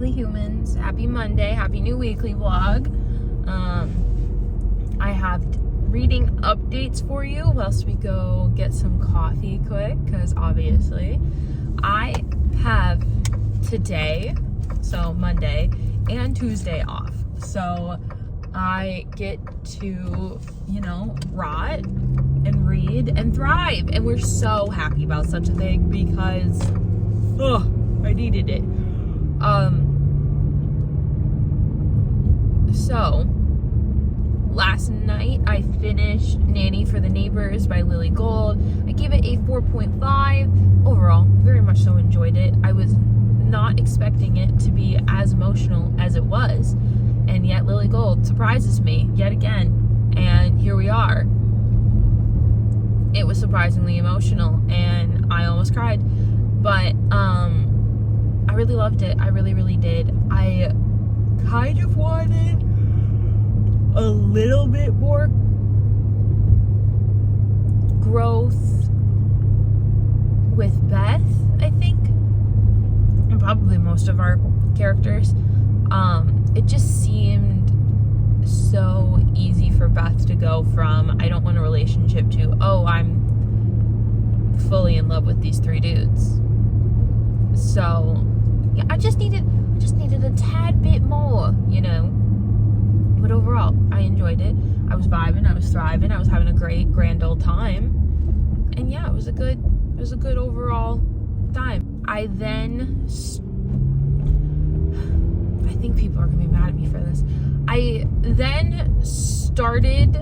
weekly humans. Happy Monday, happy new weekly vlog. I have reading updates for you whilst we go get some coffee quick, because obviously I have today, so Monday, and Tuesday off. So I get to, rot and read and thrive. And we're so happy about such a thing because, I needed it. So, last night I finished Nanny for the Neighbors by Lily Gold. I gave it a 4.5. Overall, very much so enjoyed it. I was not expecting it to be as emotional as it was. And yet Lily Gold surprises me yet again. And here we are. It was surprisingly emotional and I almost cried. But I really loved it. I really, really did. I kind of wanted a little bit more growth with Beth, I think. And probably most of our characters. It just seemed so easy for Beth to go from I don't want a relationship to I'm fully in love with these three dudes. So yeah, I just needed a tad bit more, But overall, I enjoyed it. I was vibing, I was thriving, I was having a great grand old time. And yeah, it was a good overall time. I think people are gonna be mad at me for this. I then started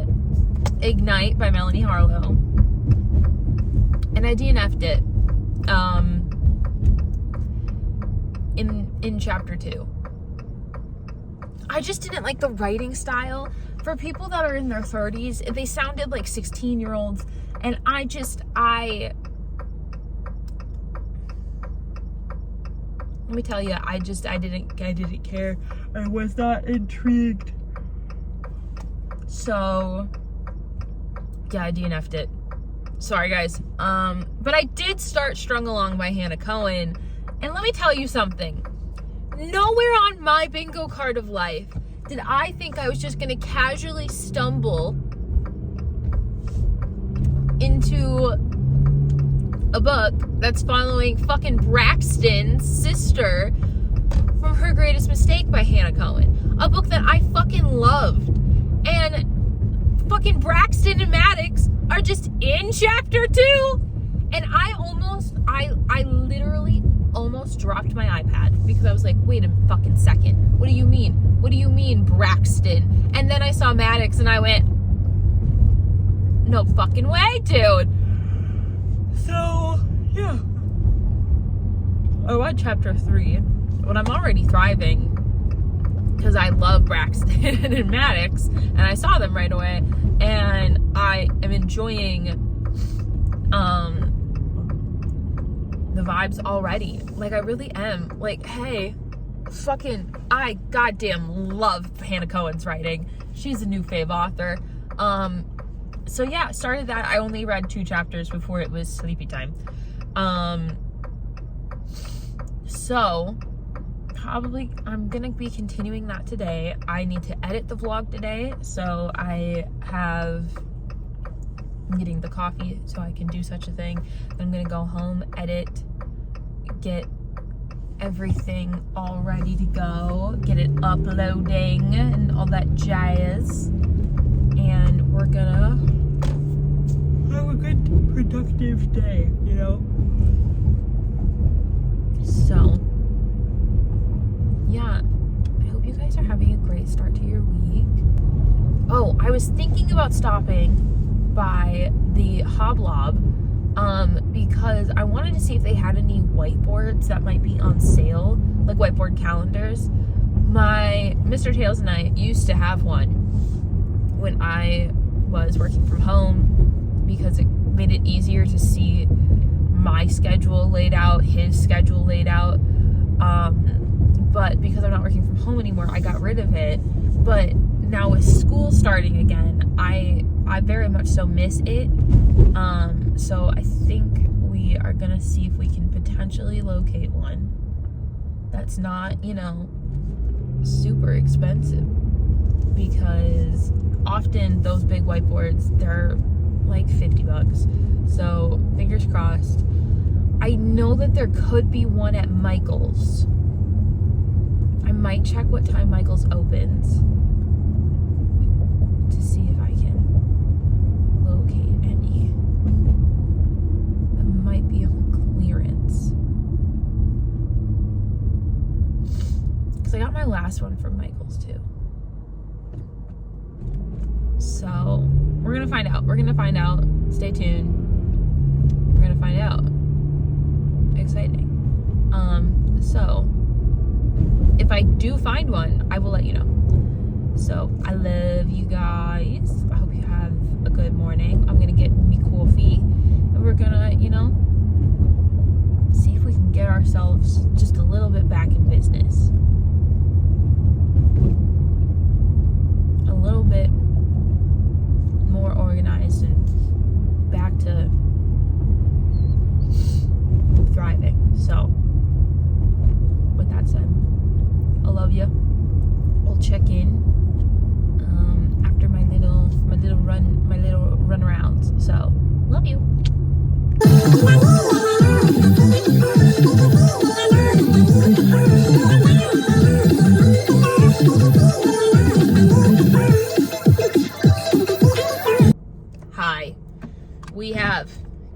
Ignite by Melanie Harlow, and I DNF'd it in chapter 2. I just didn't like the writing style. For people that are in their 30s, they sounded like 16-year-olds, and I let me tell you, I didn't care. I was not intrigued. So, yeah, I DNF'd it. Sorry, guys. But I did start Strung Along by Hannah Cowan. And let me tell you something. Nowhere on my bingo card of life did I think I was just going to casually stumble into a book that's following fucking Braxton's sister from Her Greatest Mistake by Hannah Cowan. A book that I fucking loved. And fucking Braxton and Maddox are just in chapter 2. And I literally almost dropped my iPad because I was like, wait a fucking second. What do you mean? What do you mean, Braxton? And then I saw Maddox and I went, no fucking way, dude. So, yeah. I'm on chapter 3, but I'm already thriving because I love Braxton and Maddox, and I saw them right away, and I am enjoying the vibes already. Like, I really am. Like, hey, I goddamn love Hannah Cowan's writing. She's a new fave author. So yeah, started that. I only read 2 chapters before it was sleepy time. So probably I'm gonna be continuing that today. I need to edit the vlog today, so I'm getting the coffee so I can do such a thing. I'm gonna go home, edit, get everything all ready to go, get it uploading and all that jazz, and we're gonna have a good productive day, So yeah, I hope you guys are having a great start to your week. Oh, I was thinking about stopping by the Hoblob because I wanted to see if they had any whiteboards that might be on sale, like whiteboard calendars. My Mr. Tails and I used to have one when I was working from home because it made it easier to see my schedule laid out, his schedule laid out. But because I'm not working from home anymore, I got rid of it. But now with school starting again, I very much so miss it. So I think we are gonna see if we can potentially locate one. that's not, you know, super expensive, because often those big whiteboards, they're like $50. So fingers crossed. I know that there could be one at Michael's. I might check what time Michael's opens to see if I can locate any that might be on clearance. Because I got my last one from Michael's too. So we're gonna find out. We're gonna find out. Stay tuned. We're gonna find out. Exciting. So if I do find one, I will let you know. So I love you guys. I hope you have a good morning. I'm gonna get me coffee, and we're gonna, you know, see if we can get ourselves just a little bit back in business. A little bit more organized and back to thriving. So with that said, I love you. We'll check in after my little run arounds. So love you. Hi, we have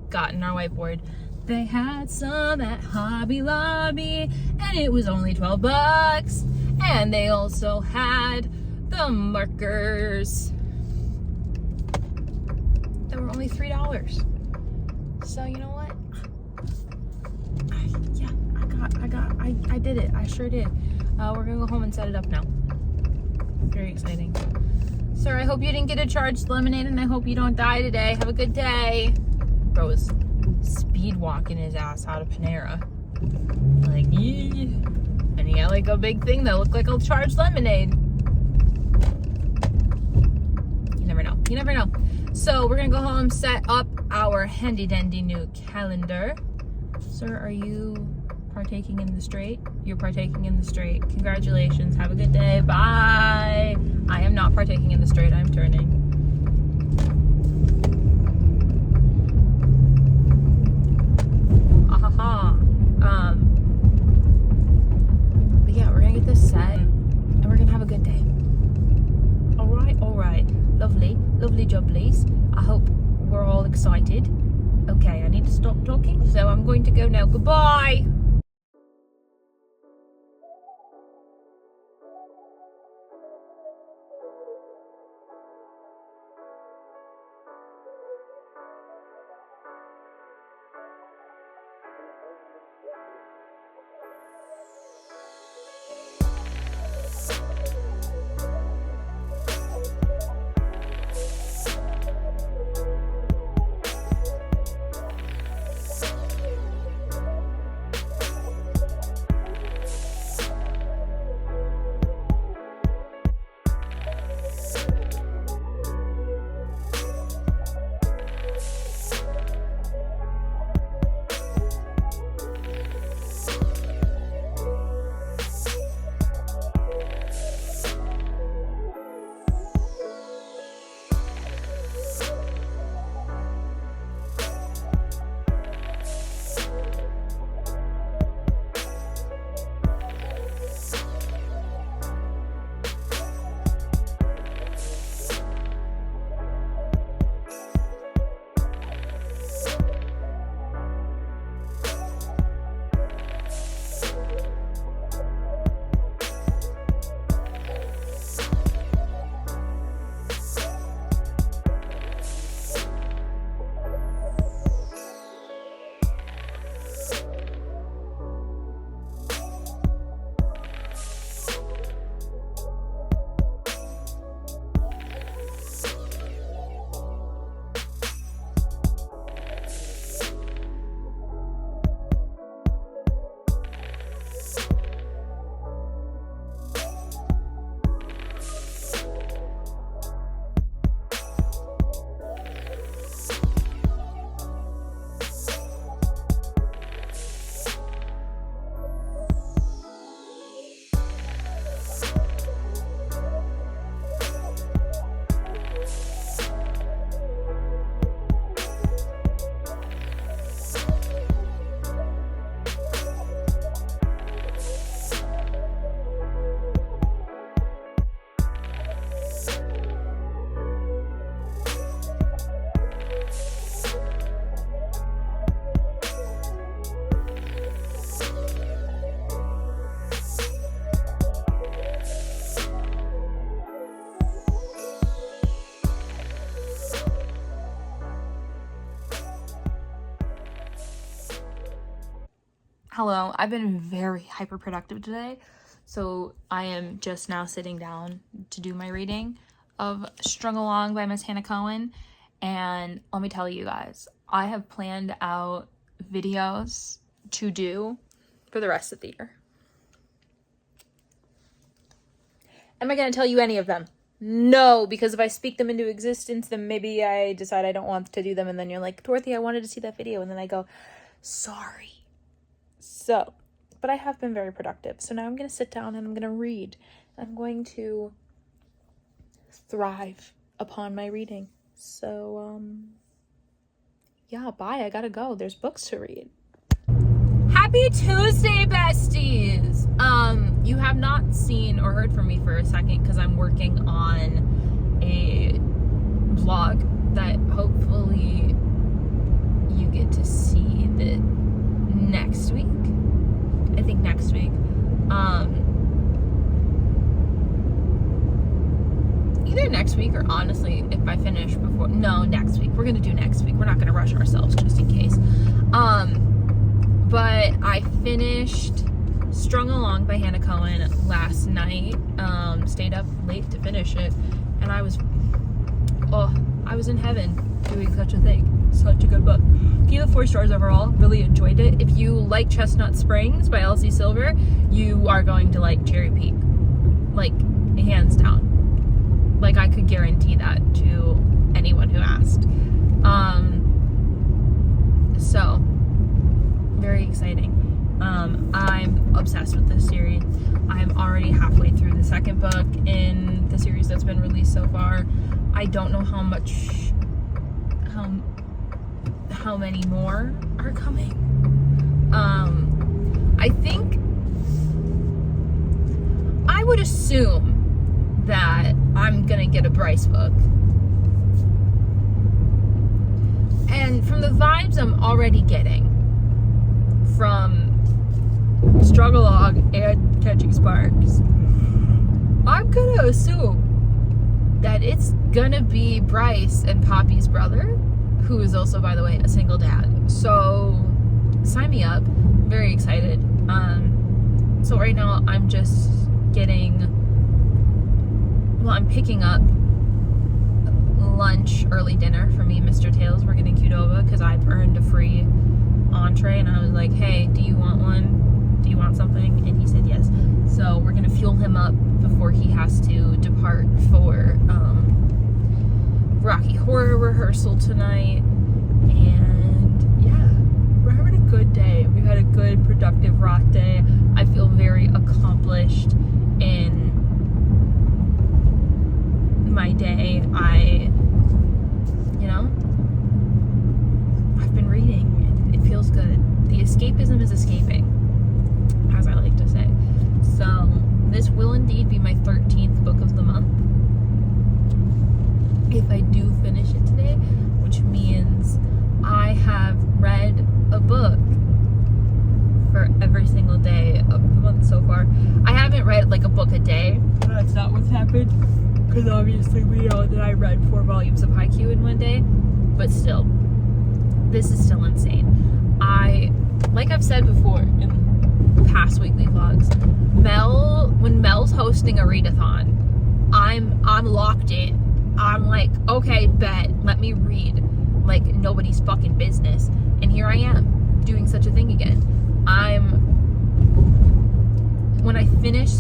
gotten our whiteboard. They had some at Hobby Lobby, and it was only $12. And they also had the markers that were only $3. So you know what? I did it. I sure did. We're gonna go home and set it up now. Very exciting. Sir, I hope you didn't get a charged lemonade, and I hope you don't die today. Have a good day. Bro was speed walking his ass out of Panera. Like, yee. And he had like a big thing that looked like a charged lemonade. You never know. You never know. So we're gonna go home, set up our handy dandy new calendar. Sir, are you partaking in the straight? You're partaking in the straight. Congratulations. Have a good day. Bye. I am not partaking in the straight. I'm turning. But yeah, we're gonna get this set and we're gonna have a good day. All right. Lovely jobblies. I hope we're all excited. Okay, I need to stop talking, so I'm going to go now. Goodbye. Hello, I've been very hyper productive today, so I am just now sitting down to do my reading of Strung Along by Miss Hannah Cowan, and let me tell you guys, I have planned out videos to do for the rest of the year. Am I going to tell you any of them? No, because if I speak them into existence, then maybe I decide I don't want to do them, and then you're like, Dorothy, I wanted to see that video, and then I go, sorry. So, but I have been very productive. So now I'm going to sit down and I'm going to read. I'm going to thrive upon my reading. So, yeah, bye. I gotta go. There's books to read. Happy Tuesday, besties! You have not seen or heard from me for a second because I'm working on a vlog that hopefully you get to see the next week. I think next week. Either next week or honestly, if I finish before, no, next week. We're gonna do next week. We're not gonna rush ourselves just in case. But I finished Strung Along by Hannah Cowan last night. Stayed up late to finish it, and I was in heaven doing such a thing. Such a good book. Gave it 4 stars overall. Really enjoyed it. If you like Chestnut Springs by Elsie Silver, you are going to like Cherry Peak. Like, hands down. Like, I could guarantee that to anyone who asked. So, very exciting. I'm obsessed with this series. I'm already halfway through the second book in the series that's been released so far. I don't know how many more are coming. I think I would assume that I'm gonna get a Bryce book. And from the vibes I'm already getting from Strung Along and Catching Sparks, I'm gonna assume that it's gonna be Bryce and Poppy's brother, who is also, by the way, a single dad. So sign me up. Very excited. So right now I'm just I'm picking up lunch, early dinner for me and Mr. Tails. We're getting Qdoba because I've earned a free entree, and I was like, hey, do you want one? Do you want something? And he said yes. So we're gonna fuel him up before he has to depart for Rocky Horror rehearsal tonight. And yeah, we're having a good day. We've had a good, productive rock day. I feel very accomplished in my day. I've been reading, and it feels good. The escapism is escaping, as I like to say. So this will indeed be my 13th book of the month, if I do finish it today, which means I have read a book for every single day of the month so far. I haven't read like a book a day. That's not what's happened, because obviously we know that I read 4 volumes of Haikyu in one day, but still, this is still insane. Like I've said before in past weekly vlogs, when Mel's hosting a readathon, I'm locked in. I'm like, okay, bet, let me read like nobody's fucking business. And here I am, doing such a thing again. When I finish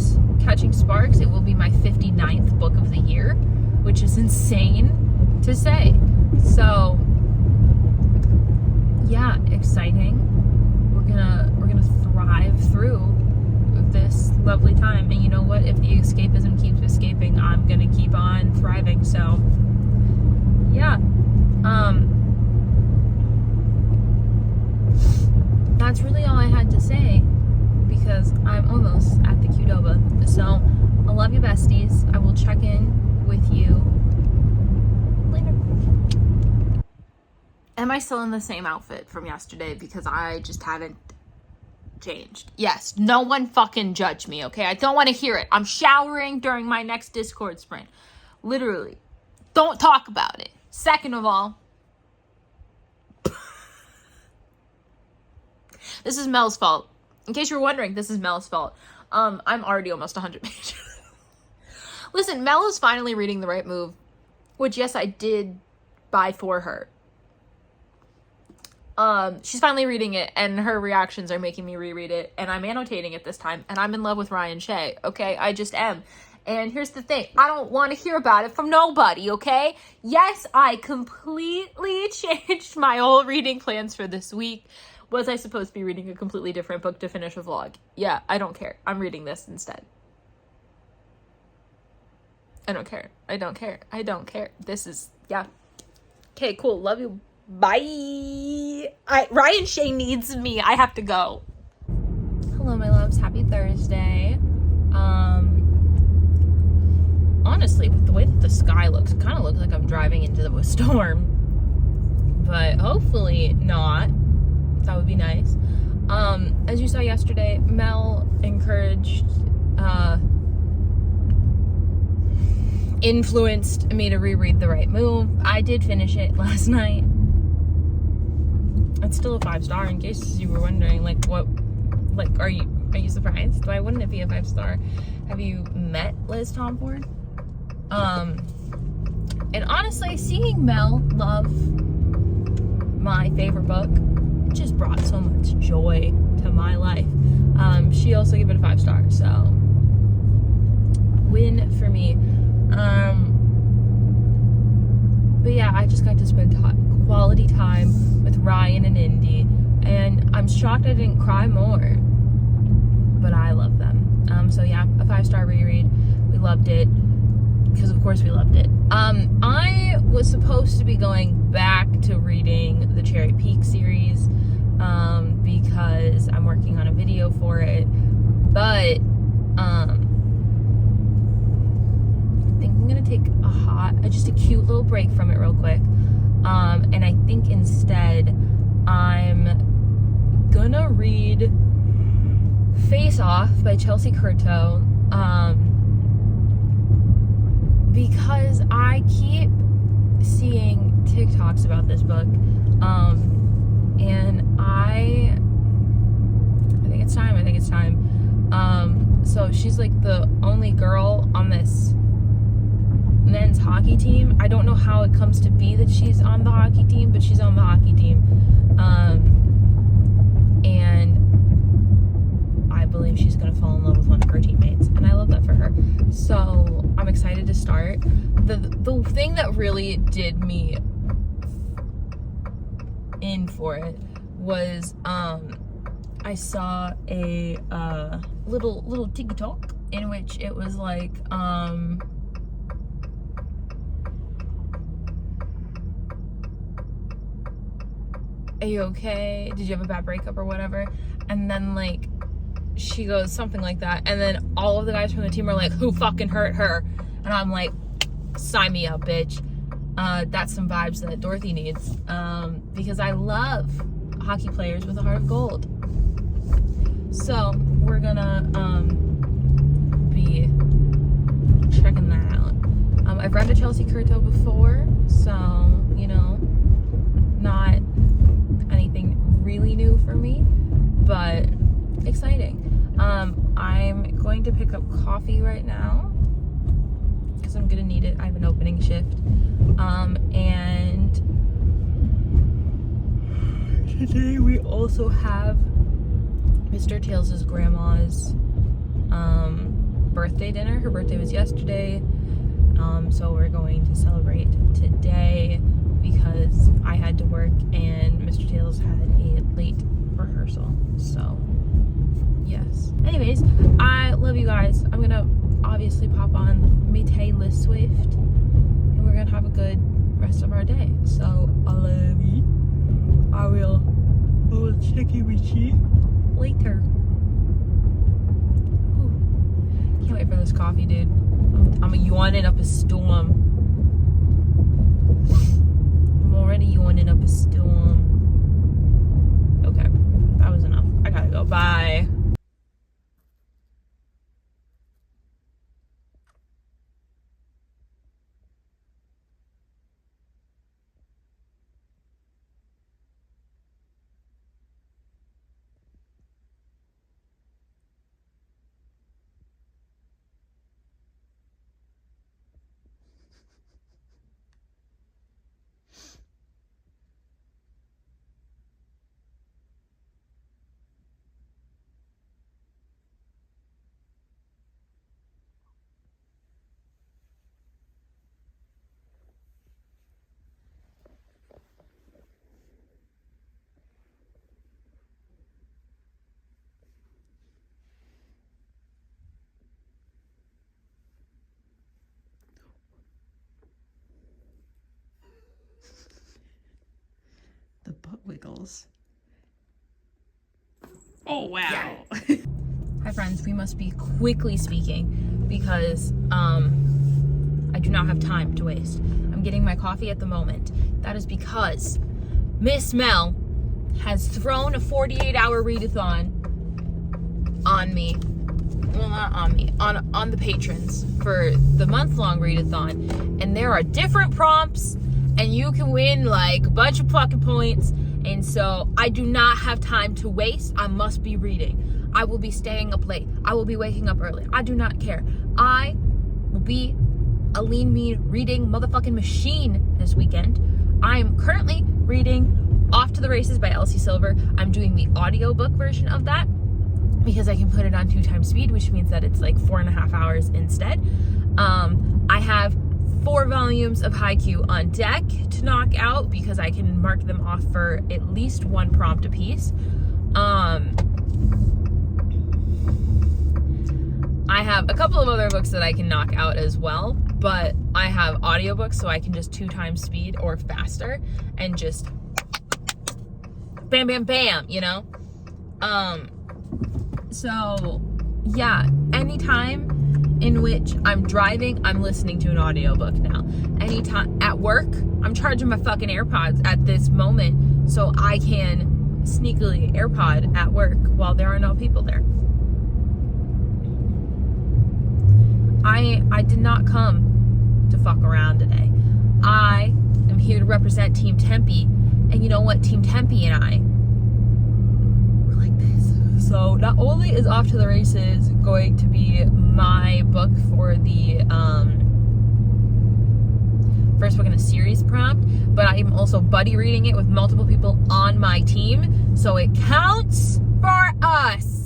Catching Sparks, it will be my 59th book of the year, which is insane to say. So, yeah, exciting. We're gonna thrive through this lovely time. And you know what? If the escapism keeps escaping, I'm gonna keep on thriving. So, yeah. That's really all I had to say, because I'm almost at the Qdoba. So, I love you, besties. I will check in with you later. Am I still in the same outfit from yesterday? Because I just haven't changed. Yes, no one fucking judge me, okay? I don't want to hear it. I'm showering during my next Discord sprint. Literally. Don't talk about it. Second of all, this is Mel's fault. In case you're wondering, this is Mel's fault. I'm already almost 100 pages. Listen, Mel is finally reading The Right Move, which, yes, I did buy for her. She's finally reading it, and her reactions are making me reread it, and I'm annotating it this time, and I'm in love with Ryan Shea, okay? I just am. And here's the thing, I don't want to hear about it from nobody, okay? Yes, I completely changed my whole reading plans for this week. Was I supposed to be reading a completely different book to finish a vlog? Yeah, I don't care. I'm reading this instead. I don't care. I don't care. I don't care. This is, yeah. Okay, cool. Love you. Bye. Ryan Shea needs me. I have to go. Hello, my loves. Happy Thursday. Honestly, with the way that the sky looks, it kind of looks like I'm driving into a storm. But hopefully not. That would be nice. As you saw yesterday, Mel influenced me to reread The Right Move. I did finish it last night. It's still a 5-star, in case you were wondering, like, what, like, are you surprised? Why wouldn't it be a 5-star? Have you met Liz Tomforde? And honestly, seeing Mel love my favorite book just brought so much joy to my life. She also gave it a 5-star, so win for me. But yeah, I just got to spend quality time with Ryan and Indy, and I'm shocked I didn't cry more, but I love them. So yeah, a 5-star reread. We loved it, because of course we loved it. I was supposed to be going back to reading the Cherry Peak series, because I'm working on a video for it, but I think I'm gonna take just a cute little break from it real quick, and I think instead I'm gonna read Face Off by Chelsea Curto, because I keep seeing TikToks about this book, and I think it's time. So she's like the only girl on this men's hockey team. I don't know how it comes to be that she's on the hockey team, but she's on the hockey team. And I believe she's gonna fall in love with one of her teammates, and I love that for her. So I'm excited to start. The thing that really did me in for it was I saw a little TikTok in which it was like are you okay? Did you have a bad breakup or whatever? And then like she goes something like that, and then all of the guys from the team are like, who fucking hurt her? And I'm like, sign me up, bitch. That's some vibes that Dorothy needs, because I love hockey players with a heart of gold. So we're gonna be checking that out. I've read a Chelsea Curto before, so you know, not anything really new for me, but exciting. I'm going to pick up coffee right now because I'm gonna need it. I have an opening shift, and today we also have Mr. Tails' grandma's birthday dinner. Her birthday was yesterday, so we're going to celebrate today because I had to work and Mr. Tails had a late rehearsal. So yes. Anyways, I love you guys. I'm gonna obviously pop on my Taylor Swift, and we're gonna have a good rest of our day. So I love you. I will check in with you later. Whew. Can't wait for this coffee, dude. I'm yawning up a storm. I'm already yawning up a storm. Okay, that was enough. I gotta go. Bye. wiggles. Oh, wow. Yeah. Hi friends, we must be quickly speaking because I do not have time to waste. I'm getting my coffee at the moment. That is because Miss Mel has thrown a 48-hour readathon on me. Well, not on me, on the patrons for the month-long readathon. And there are different prompts and you can win like a bunch of fucking points. And so I do not have time to waste. I must be reading. I will be staying up late. I will be waking up early. I do not care. I will be a lean, mean reading motherfucking machine this weekend. I am currently reading Off to the Races by Elsie Silver. I'm doing the audiobook version of that because I can put it on 2x speed, which means that it's like 4.5 hours instead. I have 4 volumes of Haikyu on deck to knock out because I can mark them off for at least 1 prompt apiece. I have a couple of other books that I can knock out as well, but I have audiobooks so I can just 2x speed or faster and just bam, bam, bam, you know? So yeah, anytime in which I'm driving, I'm listening to an audiobook now. Anytime at work, I'm charging my fucking AirPods at this moment so I can sneakily AirPod at work while there are no people there. I did not come to fuck around today. I am here to represent Team Tempe. And you know what? Team Tempe and I, we're like this. So not only is Off to the Races going to be my book for the first book in a series prompt, but I'm also buddy reading it with multiple people on my team. So it counts for us.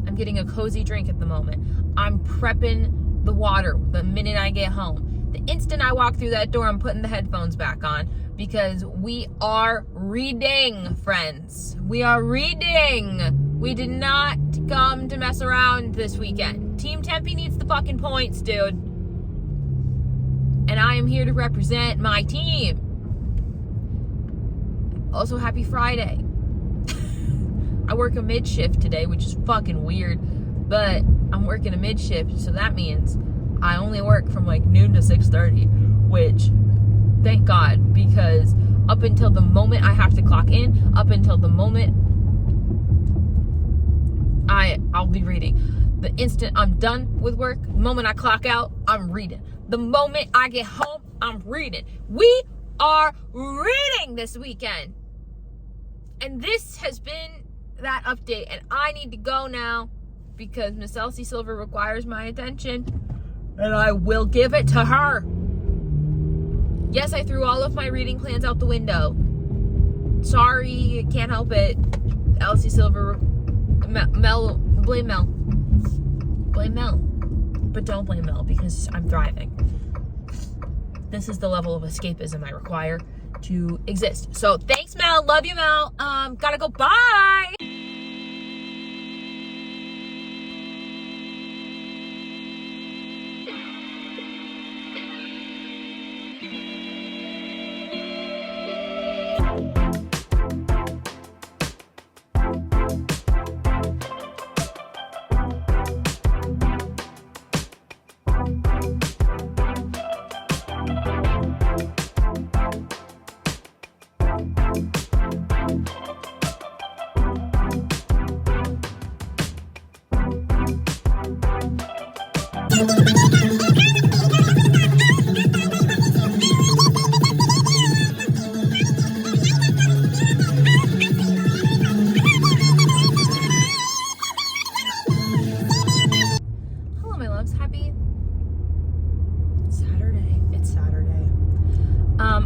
I'm getting a cozy drink at the moment. I'm prepping the water the minute I get home. The instant I walk through that door, I'm putting the headphones back on because we are reading, friends. We are reading. We did not come to mess around this weekend. Team Tempe needs the fucking points, dude. And I am here to represent my team. Also, happy Friday. I work a mid-shift today, which is fucking weird, but I'm working a mid-shift, so that means I only work from like noon to 6:30, which, thank God, because up until the moment I have to clock in, up until the moment I'll be reading. The instant I'm done with work, the moment I clock out, I'm reading. The moment I get home, I'm reading. We are reading this weekend. And this has been that update, and I need to go now because Miss Elsie Silver requires my attention and I will give it to her. Yes, I threw all of my reading plans out the window. Sorry, can't help it. Elsie Silver, Mel, blame Mel. Blame Mel. But don't blame Mel because I'm thriving. This is the level of escapism I require to exist. So thanks, Mel. Love you, Mel. Gotta go. Bye.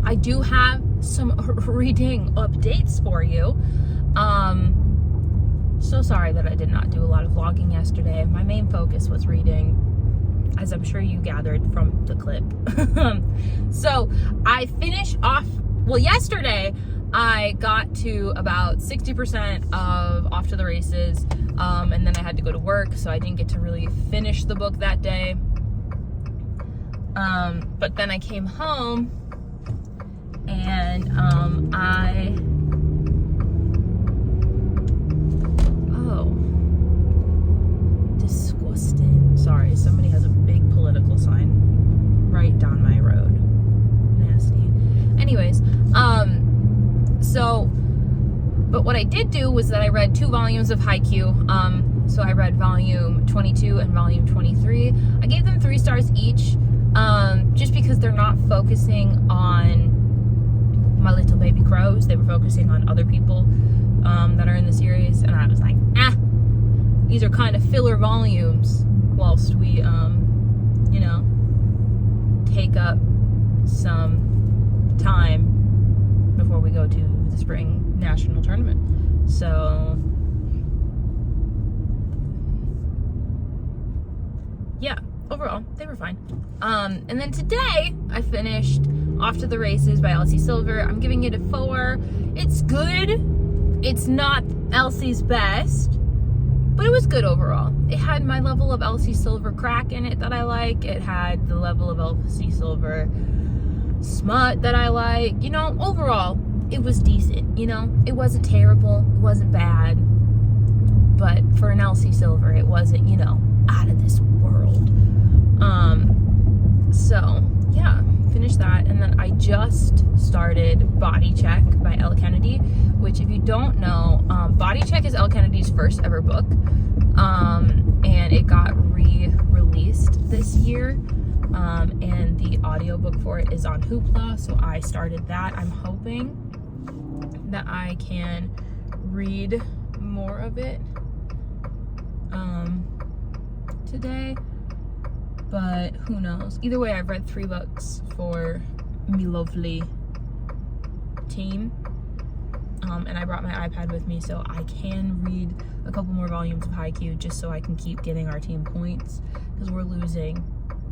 I do have some reading updates for you. So sorry that I did not do a lot of vlogging yesterday. My main focus was reading, as I'm sure you gathered from the clip. So I finished off, well, yesterday I got to about 60% of Off to the Races, and then I had to go to work, so I didn't get to really finish the book that day. But then I came home and disgusting. Sorry, somebody has a big political sign right down my road. Nasty. Anyways, but what I did do was that I read 2 volumes of Haikyu. So I read volume 22 and volume 23. I gave them 3 stars each, just because they're not focusing on my little baby crows. They were focusing on other people that are in the series, and I was like, these are kind of filler volumes whilst we, you know, take up some time before we go to the spring national tournament. So yeah, overall they were fine. And then today I finished Off to the Races by Elsie Silver. I'm giving it a 4. It's good. It's not Elsie's best, but it was good overall. It had my level of Elsie Silver crack in it that I like. It had the level of Elsie Silver smut that I like. You know, overall, it was decent. You know, it wasn't terrible. It wasn't bad. But for an Elsie Silver, it wasn't, you know, out of this world. So, yeah, finished that. And then I just started Body Check by Elle Kennedy, which, if you don't know, Body Check is Elle Kennedy's first ever book. And it got re-released this year. And the audiobook for it is on Hoopla, so I started that. I'm hoping that I can read more of it today, but who knows. Either way, I've read 3 books for me lovely team, and I brought my iPad with me so I can read a couple more volumes of Haikyu just so I can keep getting our team points, because we're losing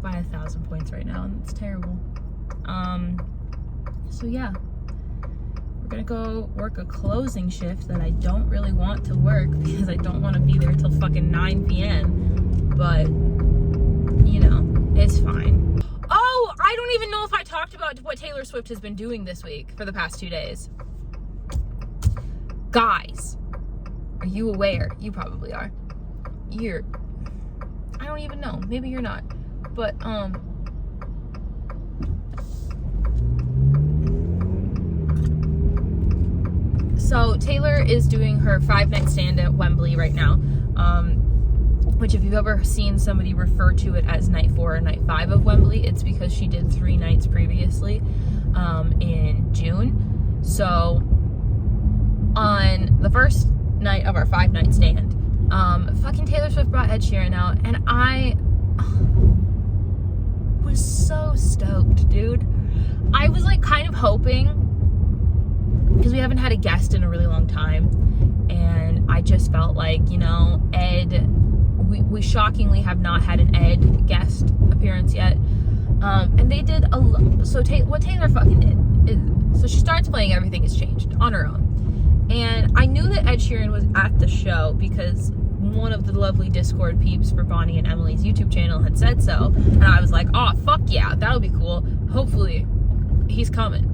by 1,000 points right now, and it's terrible. So yeah, we're gonna go work a closing shift that I don't really want to work because I don't want to be there till fucking 9 p.m. But, you know, it's fine. Oh, I don't even know if I talked about what Taylor Swift has been doing this week for the past 2 days. Guys, are you aware? You probably are. I don't even know. Maybe you're not. But, so Taylor is doing her 5-night stand at Wembley right now, which, if you've ever seen somebody refer to it as night 4 or night 5 of Wembley, it's because she did 3 nights previously, in June. So on the first night of our 5-night stand, fucking Taylor Swift brought Ed Sheeran out, and I was so stoked, dude. I was like kind of hoping, because we haven't had a guest in a really long time, and I just felt like, you know, Ed, we shockingly have not had an Ed guest appearance yet, and they did what Taylor fucking did is, so she starts playing Everything Has Changed on her own, and I knew that Ed Sheeran was at the show because one of the lovely Discord peeps for Bonnie and Emily's YouTube channel had said so, and I was like, oh, fuck yeah, that would be cool. Hopefully he's coming.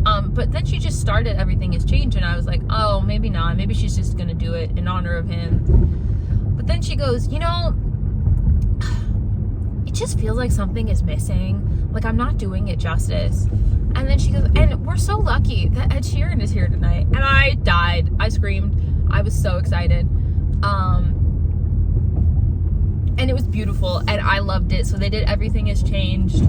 But then she just started Everything Has Changed, and I was like, oh, maybe not. Maybe she's just gonna do it in honor of him. But then she goes, you know, it just feels like something is missing. Like, I'm not doing it justice. And then she goes, and we're so lucky that Ed Sheeran is here tonight. And I died. I screamed. I was so excited. And it was beautiful, and I loved it. So they did Everything Has Changed,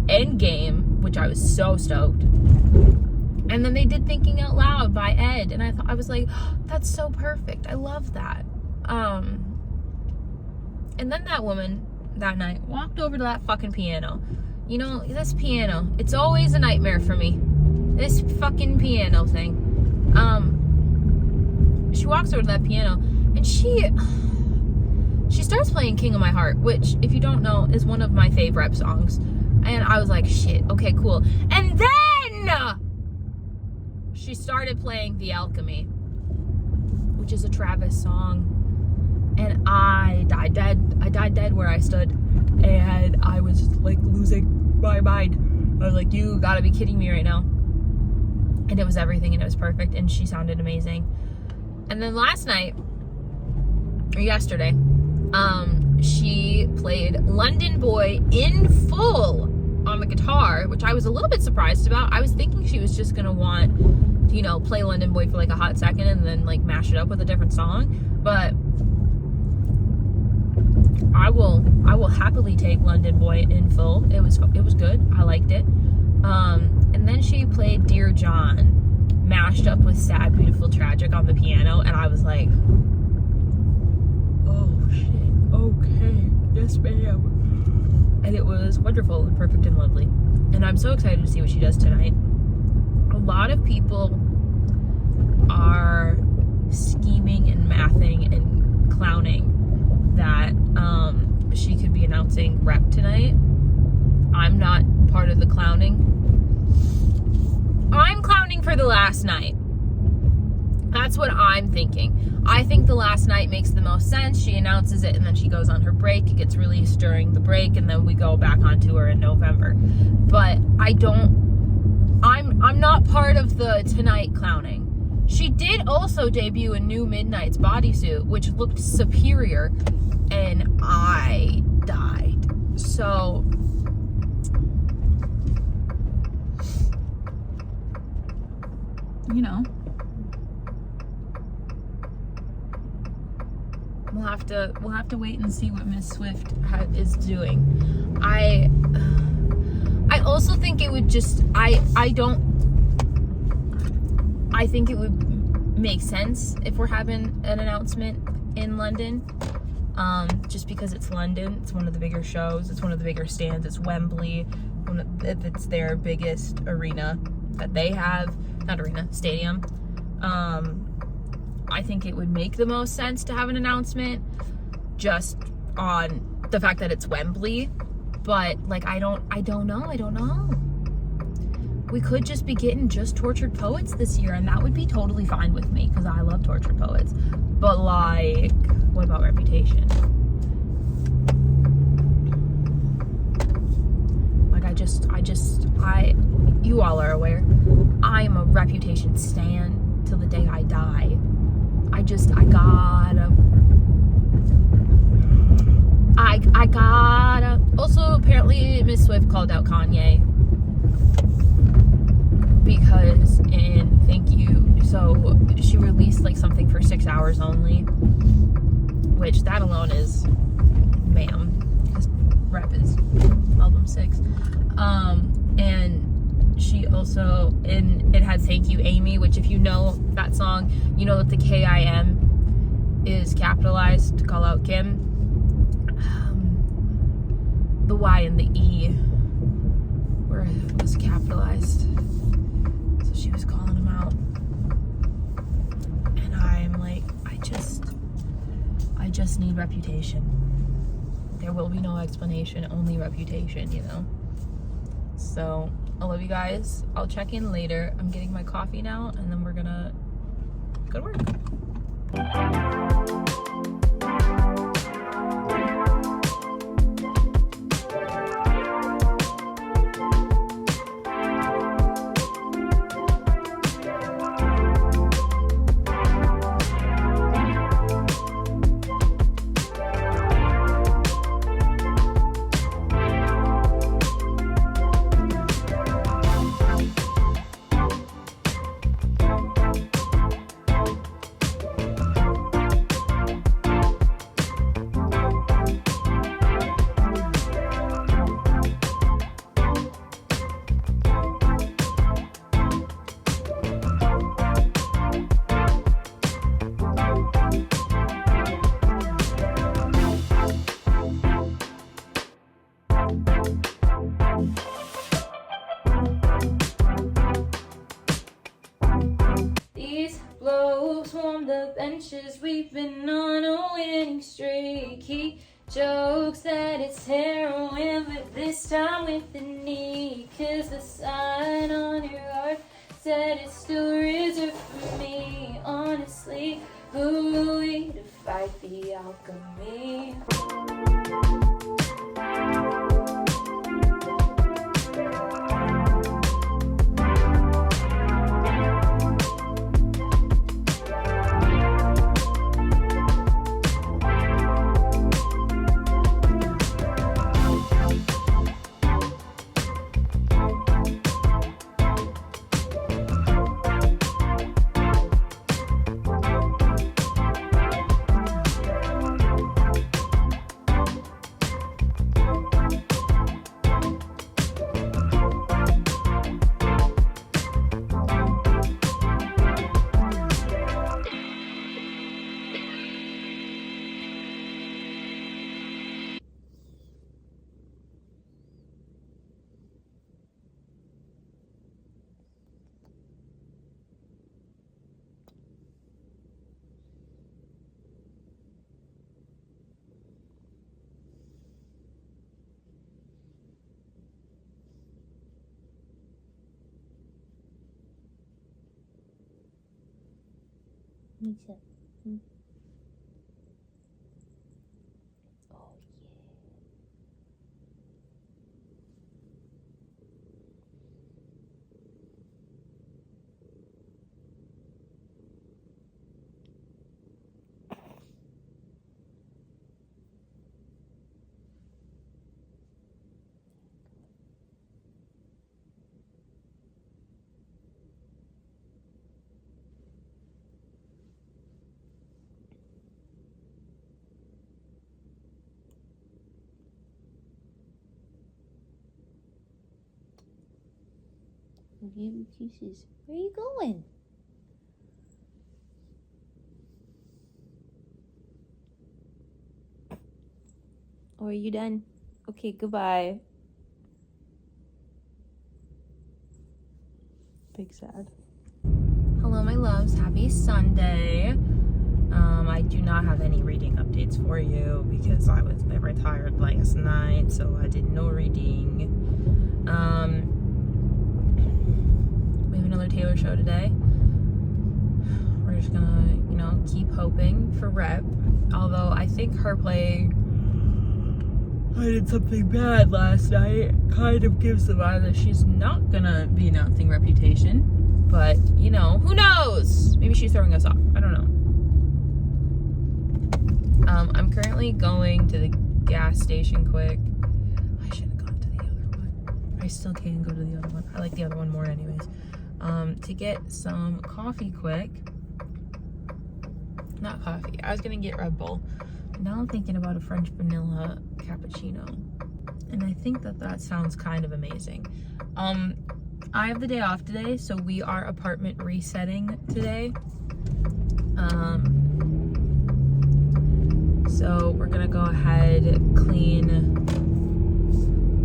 Endgame, which I was so stoked. And then they did Thinking Out Loud by Ed, and I was like, oh, that's so perfect. I love that. And then that woman that night walked over to that fucking piano. You know, this piano, it's always a nightmare for me. This fucking piano thing. She walks over to that piano, and she starts playing King of My Heart, which, if you don't know, is one of my favorite songs. And I was like, shit, okay, cool. And then she started playing The Alchemy, which is a Travis song. And I died dead. I died dead where I stood. And I was like losing my mind. I was like, you gotta be kidding me right now. And it was everything, and it was perfect, and she sounded amazing. And then last night, or yesterday, she played London Boy in full on the guitar, which I was a little bit surprised about. I was thinking she was just gonna want to, you know, play London Boy for like a hot second and then like mash it up with a different song. But I will happily take London Boy in full. It was good. I liked it. And then she played Dear John mashed up with Sad, Beautiful, Tragic on the piano, and I was like, oh shit, okay, yes ma'am. And it was wonderful and perfect and lovely. And I'm so excited to see what she does tonight. A lot of people are scheming and mathing and clowning that she could be announcing rep tonight. I'm not part of the clowning. I'm clowning for the last night. That's what I'm thinking. I think the last night makes the most sense. She announces it and then she goes on her break. It gets released during the break and then we go back on tour in November. But I'm not part of the tonight clowning. She did also debut a new Midnight's bodysuit, which looked superior, and I died. So you know, we'll have to wait and see what Miss Swift is doing. I also think it would just I think it would make sense if we're having an announcement in London, just because it's London. It's one of the bigger shows. It's one of the bigger stands. It's Wembley. It's their biggest arena that they have. Not arena, stadium. I think it would make the most sense to have an announcement just on the fact that it's Wembley. But like, I don't know. We could just be getting just Tortured Poets this year, and that would be totally fine with me because I love Tortured Poets. But like, what about Reputation? Like, you all are aware, I am a Reputation stan till the day I die. I gotta. Also, apparently, Miss Swift called out Kanye because so she released like something for 6 hours only, which that alone is, ma'am, because Rep is album 6. And she also, it had Thank You Amy, which if you know that song, you know that the K-I-M is capitalized to call out Kim. The Y and the E was capitalized. So she was calling him out. And I'm like, I just need Reputation. There will be no explanation, only Reputation, you know? So, I love you guys. I'll check in later. I'm getting my coffee now, and then we're gonna go to work. The benches we've been on a winning streak. He jokes that it's heroin, but this time with the knee. 'Cause the sign on your heart said it's still reserved for me. Honestly, who are we to fight the alchemy? Nisha. Oh, yeah. Baby kisses. Where are you going? Or are you done? Okay, goodbye. Big sad. Hello, my loves. Happy Sunday. I do not have any reading updates for you because I was very tired last night, so I did no reading. We have another Taylor show today. We're just gonna, keep hoping for Rep. Although I think her play, I did something bad last night, kind of gives the vibe that she's not gonna be announcing Reputation. But, who knows? Maybe she's throwing us off. I don't know. I'm currently going to the gas station quick. I should have gone to the other one. I still can go to the other one. I like the other one more anyways. To get some coffee quick. Not coffee. I was gonna get Red Bull. Now I'm thinking about a French vanilla cappuccino. And I think that sounds kind of amazing. I have the day off today, so we are apartment resetting today. So we're gonna go ahead, clean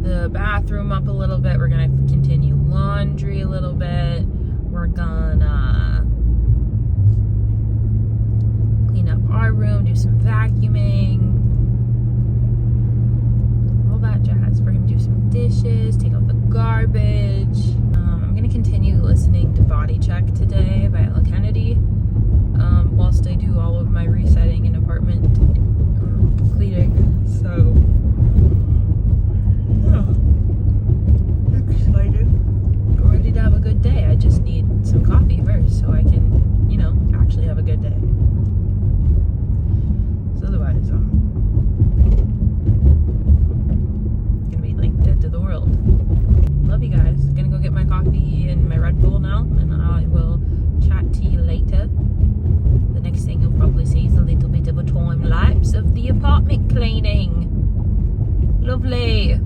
the bathroom up a little bit. We're gonna continue laundry a little bit. We're gonna clean up our room, do some vacuuming, all that jazz. We're gonna do some dishes, take out the garbage. I'm gonna continue listening to Body Check today by Elle Kennedy, whilst I do all of my resetting and apartment cleaning. So, yeah, excited. Ready to have a good day. I just need some coffee first so I can, actually have a good day. So otherwise, I'm gonna be like dead to the world. Love you guys. I'm gonna go get my coffee and my Red Bull now, and I will chat to you later. The next thing you'll probably see is a little bit of a time lapse of the apartment cleaning. Lovely.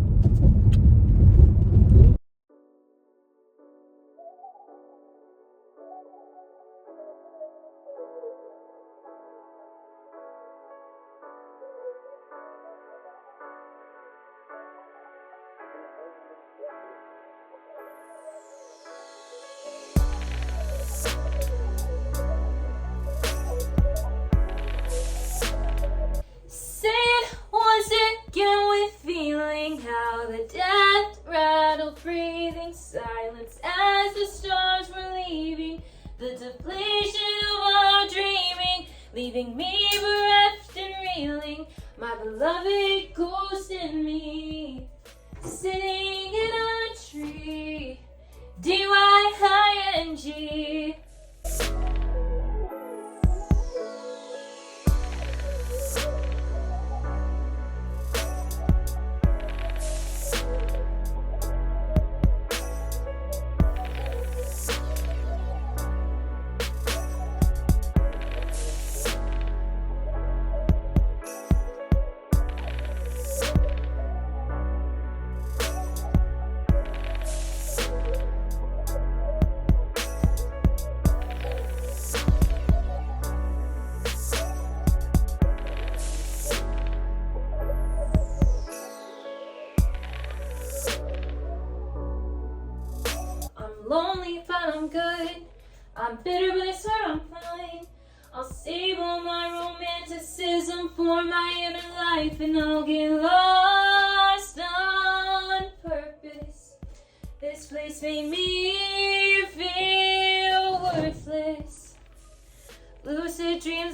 How the death rattled, breathing silence as the stars were leaving, the depletion of our dreaming, leaving me bereft and reeling, my beloved ghost in me, sitting in a tree, D-Y-I-N-G. Lonely, but I'm good. I'm bitter, but I swear I'm fine. I'll save all my romanticism for my inner life, and I'll get lost on purpose. This place made me feel worthless. Lucid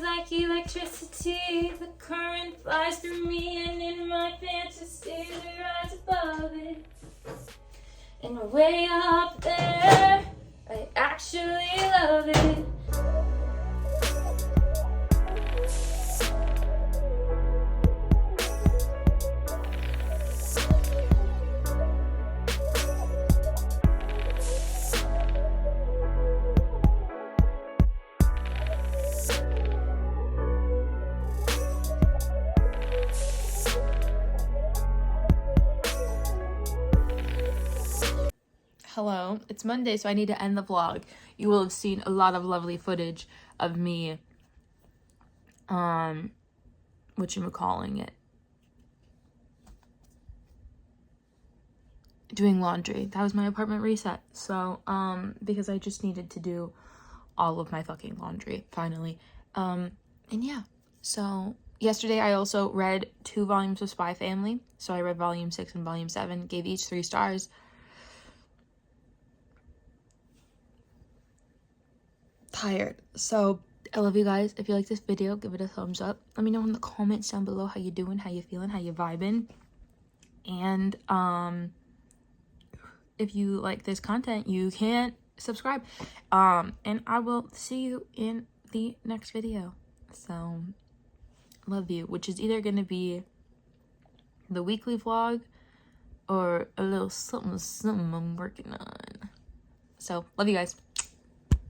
like electricity. The current flies through me, and in my fantasy we rise above it. And way up there, I actually love it. Hello, it's Monday, so I need to end the vlog. You will have seen a lot of lovely footage of me, whatchamacalling it, doing laundry. That was my apartment reset, so, because I just needed to do all of my fucking laundry, finally. And yeah, so, yesterday I also read 2 volumes of Spy Family, so I read volume 6 and volume 7, gave each 3 stars. Tired. So I love you guys. If you like this video, give it a thumbs up. Let me know in the comments down below how you doing, how you feeling, how you vibing. And if you like this content, you can subscribe. And I will see you in the next video. So love you, which is either gonna be the weekly vlog or a little something I'm working on. So love you guys.